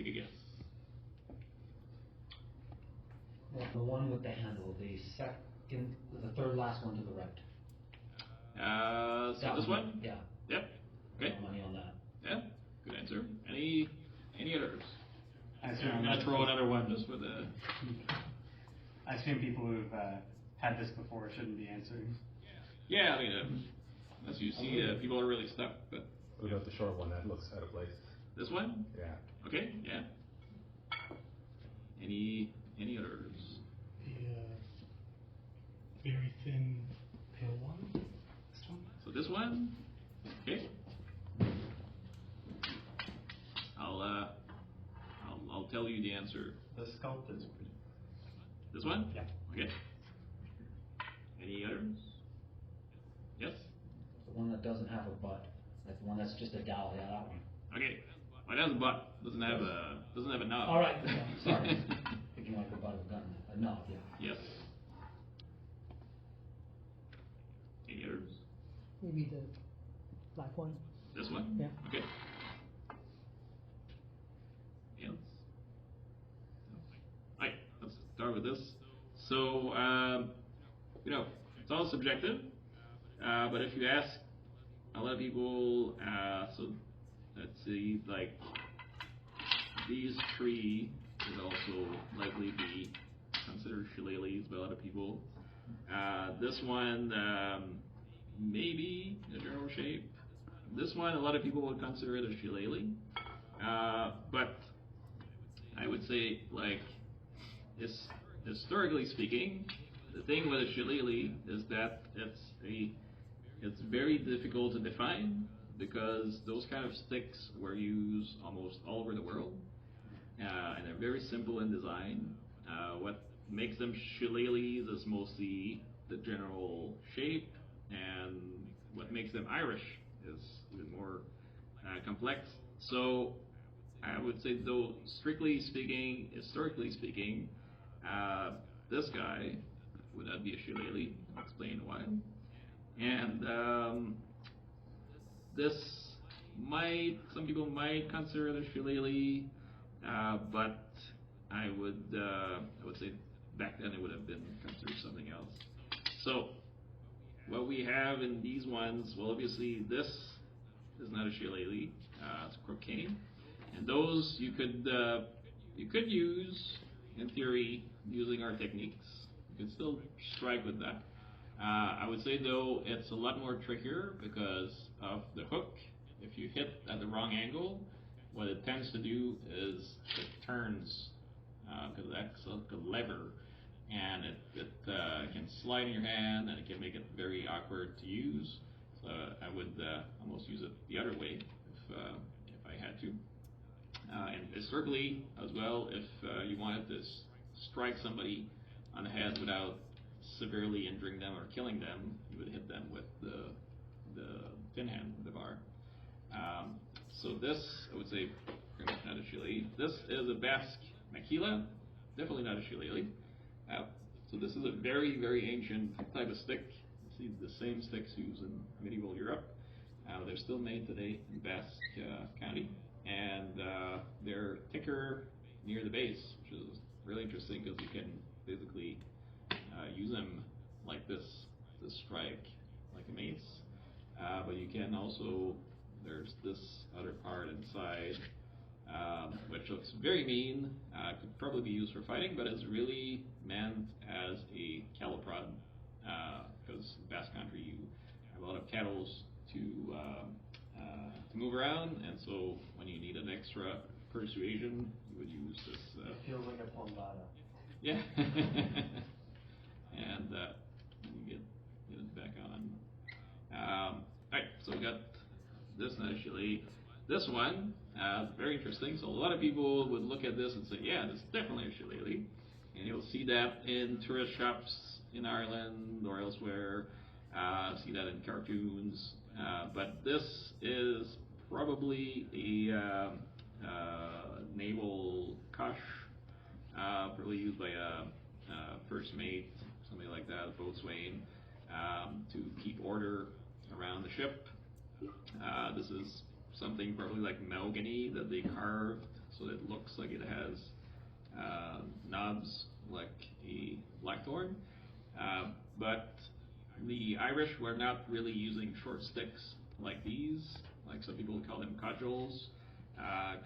take a guess. Well, the one with the handle, the third last one to the right. So this one? Yeah. Yep. Okay. No money on that. Yeah. Good answer. Any others? I'm gonna throw another one just for the. I assume people who've had this before shouldn't be answering. Yeah, I mean, as you see, people are really stuck. But what about the short one? That looks out of place. This one? Yeah. Okay. Yeah. Any others? The very thin pale one. This one. So this one. Okay. I'll tell you the answer. The sculpt is pretty. This one? Yeah. Okay. Any others? Yes? The one that doesn't have a butt. Like the one that's just a dowel. Yeah, that one. Okay. Well, it has a butt. Doesn't have a knob. All right. Yeah, sorry. Thinking like a butt of a gun. A knob. Yeah. Yes. Any others? Maybe the black one. This one? Yeah. Okay. Yes. Alright, let's start with this. So, it's all subjective, but if you ask a lot of people, so let's see, like, these three would also likely be considered shillelaghs by a lot of people. This one, maybe a general shape. This one, a lot of people would consider it a shillelagh, but I would say, like, historically speaking, the thing with a shillelagh is that it's very difficult to define because those kind of sticks were used almost all over the world, and they're very simple in design. What makes them shillelaghs is mostly the general shape, and what makes them Irish is even more complex. So I would say, though, strictly speaking, historically speaking, this guy would not be a shillelagh. I'll explain why. And this some people might consider it a shillelagh, but I would say back then it would have been considered something else. So what we have in these ones, well, obviously this is not a shillelagh, it's a croquet, and those you could use in theory using our techniques. You could still strike with that. I would say though it's a lot more trickier because of the hook. If you hit at the wrong angle, what it tends to do is it turns because that's like a lever, and it can slide in your hand, and it can make it very awkward to use. So I would almost use it the other way if I had to. And historically as well, if you wanted to strike somebody on the head without severely injuring them or killing them, you would hit them with the thin hand, the bar. So this, I would say, pretty much not a shillelagh. This is a Basque maquila, definitely not a shillelagh. So this is a very, very ancient type of stick. You see the same sticks used in medieval Europe. They're still made today in Basque County, and they're thicker near the base, which is really interesting because you can basically use them like this to strike like a mace. But you can also, there's this other part inside, which looks very mean, could probably be used for fighting, but it's really meant as a cattle prod, because in Basque Country you have a lot of cattle to move around, and so when you need an extra persuasion, you would use this. It feels like a plombada. Yeah. And you get it back on. Alright, so we got this nice shillelagh. This one, very interesting. So a lot of people would look at this and say, yeah, this is definitely a shillelagh. And you'll see that in tourist shops in Ireland or elsewhere. See that in cartoons. But this is probably a naval kosh, probably used by a first mate, something like that, a boatswain, to keep order around the ship. This is something probably like mahogany that they carved, so it looks like it has knobs like a blackthorn. But the Irish were not really using short sticks like these, like some people call them cudgels.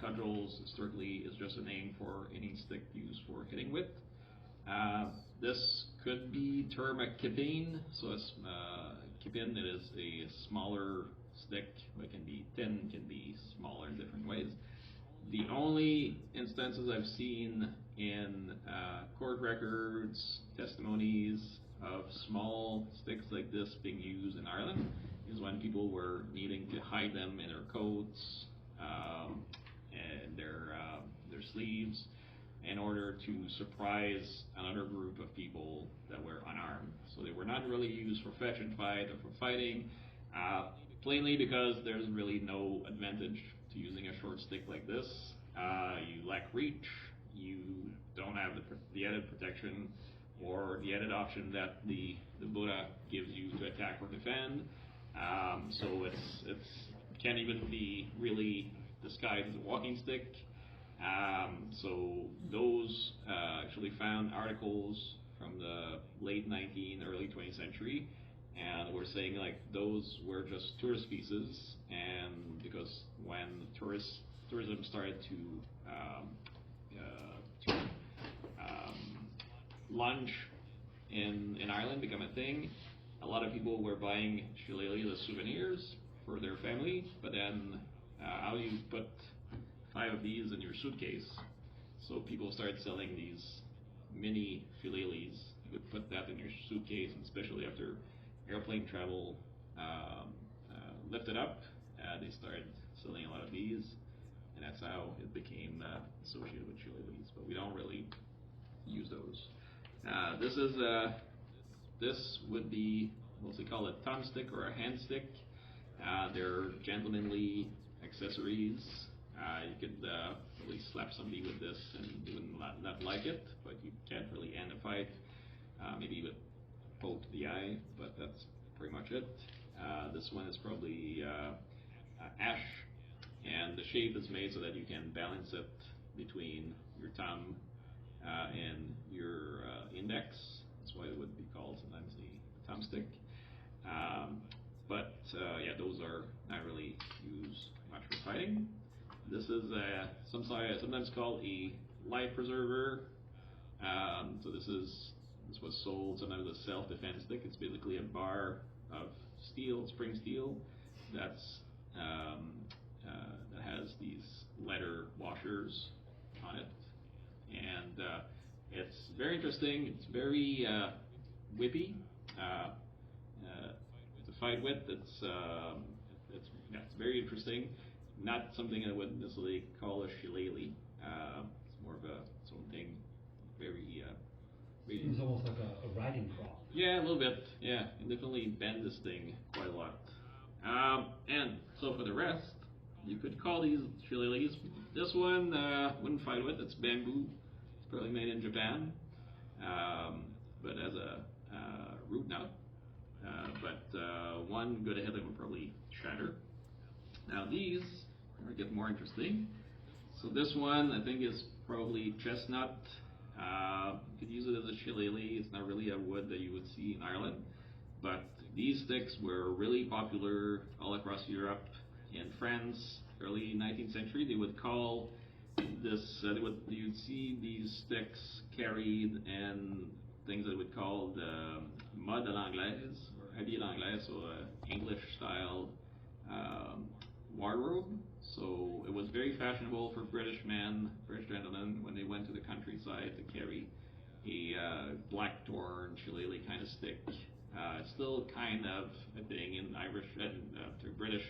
Cudgels historically is just a name for any stick used for hitting with. This could be termed a kippin, so kippin, it is a smaller stick, but it can be thin, can be smaller in different ways. The only instances I've seen in court records, testimonies of small sticks like this being used in Ireland is when people were needing to hide them in their coats and their sleeves in order to surprise another group of people that were unarmed. So they were not really used for fetch and fight or for fighting, plainly because there's really no advantage to using a short stick like this. You lack reach, you don't have the added protection or the added option that the Buddha gives you to attack or defend. So it can't even be really disguised as a walking stick. So those actually found articles from the late 19th, early 20th century, and we're saying like those were just tourist pieces, and because when tourism started to lunch in Ireland become a thing, a lot of people were buying shillelagh as souvenirs for their family, but then how do you put 5 of these in your suitcase? So people started selling these mini shillelaghs. You could put that in your suitcase, and especially after airplane travel lifted up, they started selling a lot of these, and that's how it became associated with shillelaghs. But we don't really use those. This would be mostly called a thumb stick or a hand stick. They're gentlemanly accessories. You could really slap somebody with this and they would not like it, but you can't really end a fight. Maybe you would poke the eye, but that's pretty much it. This one is probably ash, and the shape is made so that you can balance it between your thumb and your index. That's why it would be called sometimes the thumb stick. But yeah, those are not really used much for fighting. This is sometimes called a life preserver. So this was sold sometimes as a self-defense stick. It's basically a bar of steel, spring steel, that has these leather washers on it, and it's very interesting. It's very whippy to fight with. It's very interesting. Not something I would necessarily call a shillelagh. It's more of its own thing. Very. Seems almost like a riding crop. Yeah, a little bit. Yeah, you definitely bend this thing quite a lot. And so for the rest, you could call these shillelaghs. This one wouldn't fight with. It's bamboo. It's probably made in Japan, but as a root knot. But one good hit would probably shatter. Now these get more interesting. So this one I think is probably chestnut. You could use it as a shillelagh. It's not really a wood that you would see in Ireland, but these sticks were really popular all across Europe. In France, early 19th century, they would call this. You'd see these sticks carried in things that they would call the mode à l'anglaise or habit à l'anglaise, so English style wardrobe. So it was very fashionable for British gentlemen, when they went to the countryside to carry a blackthorn shillelagh kind of stick. It's still kind of a thing in Irish and British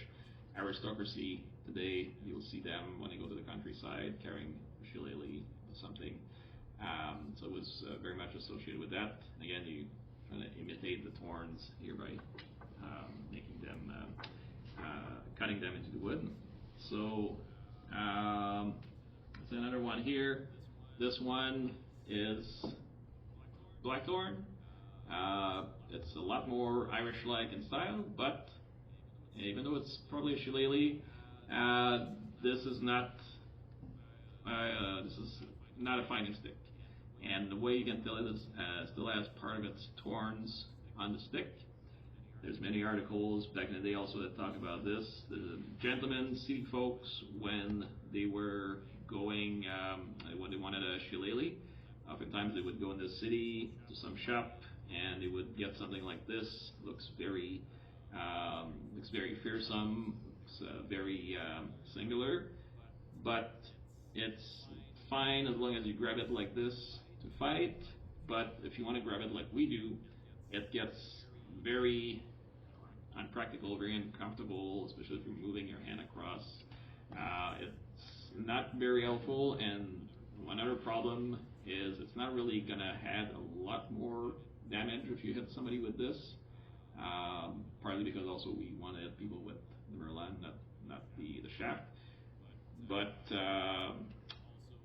aristocracy today. You'll see them when they go to the countryside carrying a shillelagh or something. So it was very much associated with that. Again, you try to imitate the thorns here by making them, cutting them into the wood. So there's another one here. This one is blackthorn. It's a lot more Irish-like in style, but even though it's probably a shillelagh, this is not this is not a fighting stick. And the way you can tell it is still has part of its thorns on the stick. There's many articles back in the day also that talk about this. The gentlemen, city folks, when they were going, when they wanted a shillelagh, oftentimes they would go in the city to some shop and they would get something like this. Looks very fearsome, looks very singular, but it's fine as long as you grab it like this to fight. But if you want to grab it like we do, it gets very unpractical, very uncomfortable, especially if you're moving your hand across. It's not very helpful, and another problem is it's not really gonna add a lot more damage if you hit somebody with this. Partly because also we want to hit people with the merlin, not the shaft. But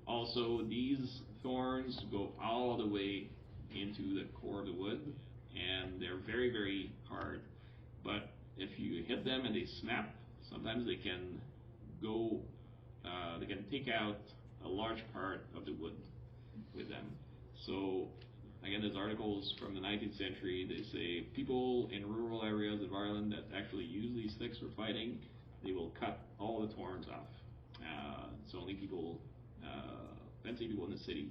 also these thorns go all the way into the core of the wood, and they're very, very hard. But if you hit them and they snap, sometimes they can go, they can take out a large part of the wood with them. So again, there's articles from the 19th century. They say people in rural areas of Ireland that actually use these sticks for fighting, they will cut all the thorns off. It's only people, fancy people in the city,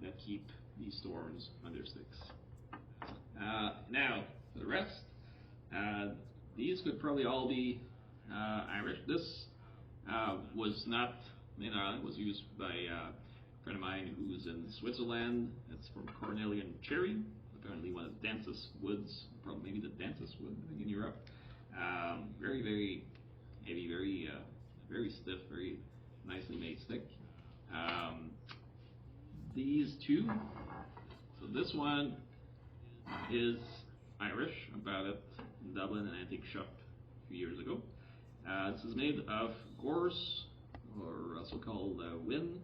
that keep these thorns on their sticks. Now, for the rest, these could probably all be Irish. This was not in Ireland. It was used by a friend of mine who's in Switzerland. It's from cornelian cherry, apparently one of the densest woods, probably maybe the densest wood I think in Europe. Very, very heavy, very stiff, very nicely made stick. These two, so this one is Irish. I bought it in Dublin, an antique shop a few years ago. This is made of gorse, or also called whin,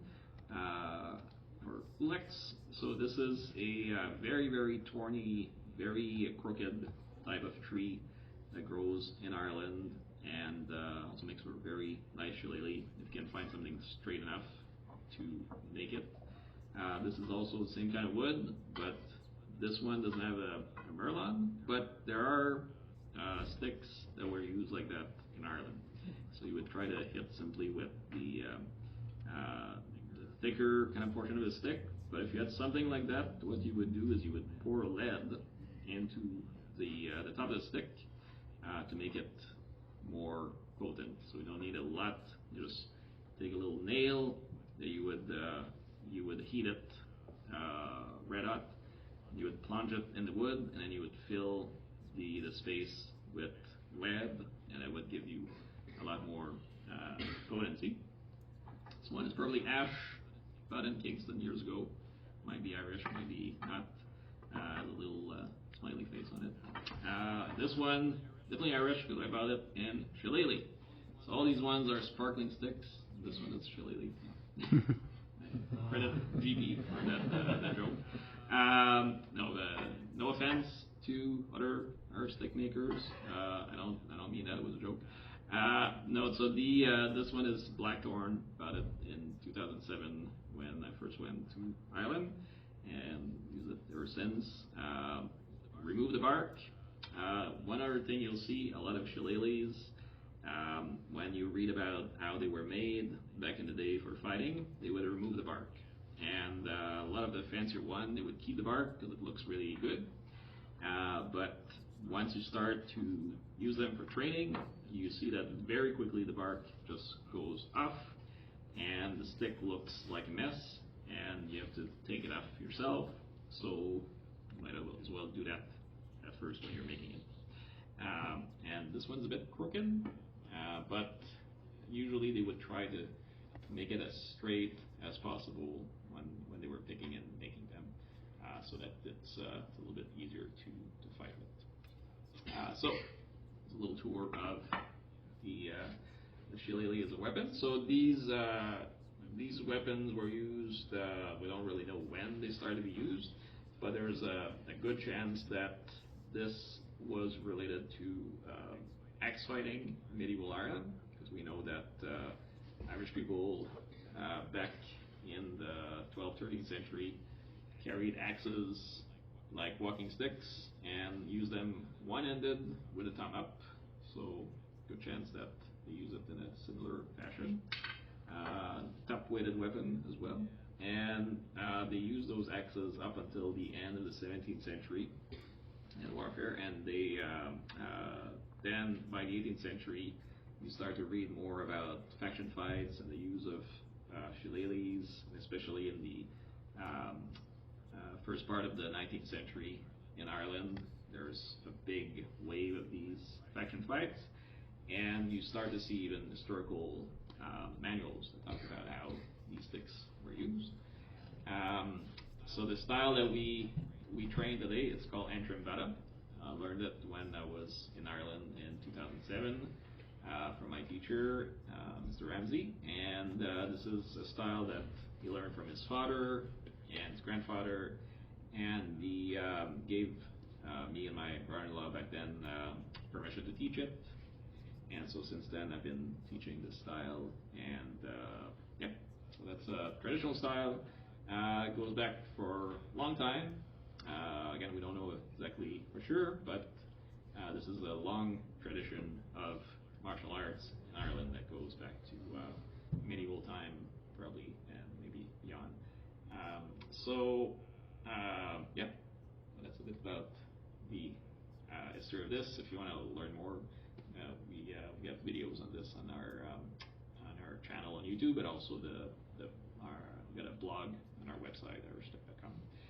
or ulex. So this is a very, very thorny, very crooked type of tree that grows in Ireland, and also makes for a very nice shillelagh if you can find something straight enough to make it. This is also the same kind of wood, but this one doesn't have a merlin, but there are sticks that were used like that in Ireland. So you would try to hit simply with the thicker kind of portion of the stick, but if you had something like that, what you would do is you would pour lead into the top of the stick to make it more potent. So you don't need a lot. You just take a little nail that you would heat it red hot. You would plunge it in the wood, and then you would fill the space with lead, and it would give you a lot more potency. This one is probably ash, bought in Kingston years ago. Might be Irish, might be not. Has a little smiley face on it. This one, definitely Irish because I bought it in shillelagh. So all these ones are sparkling sticks. This one is shillelagh. Credit GP for that joke. No offense to other stick makers. I don't mean that it was a joke. No, so this one is blackthorn. Bought it in 2007 when I first went to Ireland, and used it ever since. Remove the bark. One other thing you'll see, a lot of shillelaghs, when you read about how they were made back in the day for fighting, they would remove the bark. And a lot of the fancier one, they would keep the bark because it looks really good. But once you start to use them for training, you see that very quickly the bark just goes off, and the stick looks like a mess, and you have to take it off yourself. So you might as well do that at first when you're making it. And this one's a bit crooked, but usually they would try to make it as straight as possible when they were picking and making them, so that it's a little bit easier to fight with. So it's a little tour of the shillelagh as a weapon. So these weapons were used. We don't really know when they started to be used, but there's a good chance that this was related to axe fighting in medieval Ireland, because we know that Irish people back in the 12th, 13th century carried axes like walking sticks and used them one-ended with a thumb up. So good chance that they use it in a similar fashion. Top-weighted weapon as well. And they used those axes up until the end of the 17th century in warfare. And they then by the 18th century, you start to read more about faction fights and the use of shillelaghs, especially in the first part of the 19th century in Ireland. There's a big wave of these faction fights, and you start to see even historical manuals that talk about how these sticks were used. So the style that we train today, it's called Antrim Bataireacht. I learned it when I was in Ireland in 2007 from my teacher, Mr. Ramsey, and this is a style that he learned from his father and his grandfather, and he gave me and my brother-in-law back then permission to teach it. And so since then I've been teaching this style, and yeah, so that's a traditional style. It goes back for a long time. Again, we don't know exactly for sure, but this is a long tradition of martial arts in Ireland that goes back to medieval time, probably, and maybe beyond. Yeah, that's a bit about the history of this. If you want to learn more, we have videos on this on our channel on YouTube, but also we got a blog on our website, irishstick.com.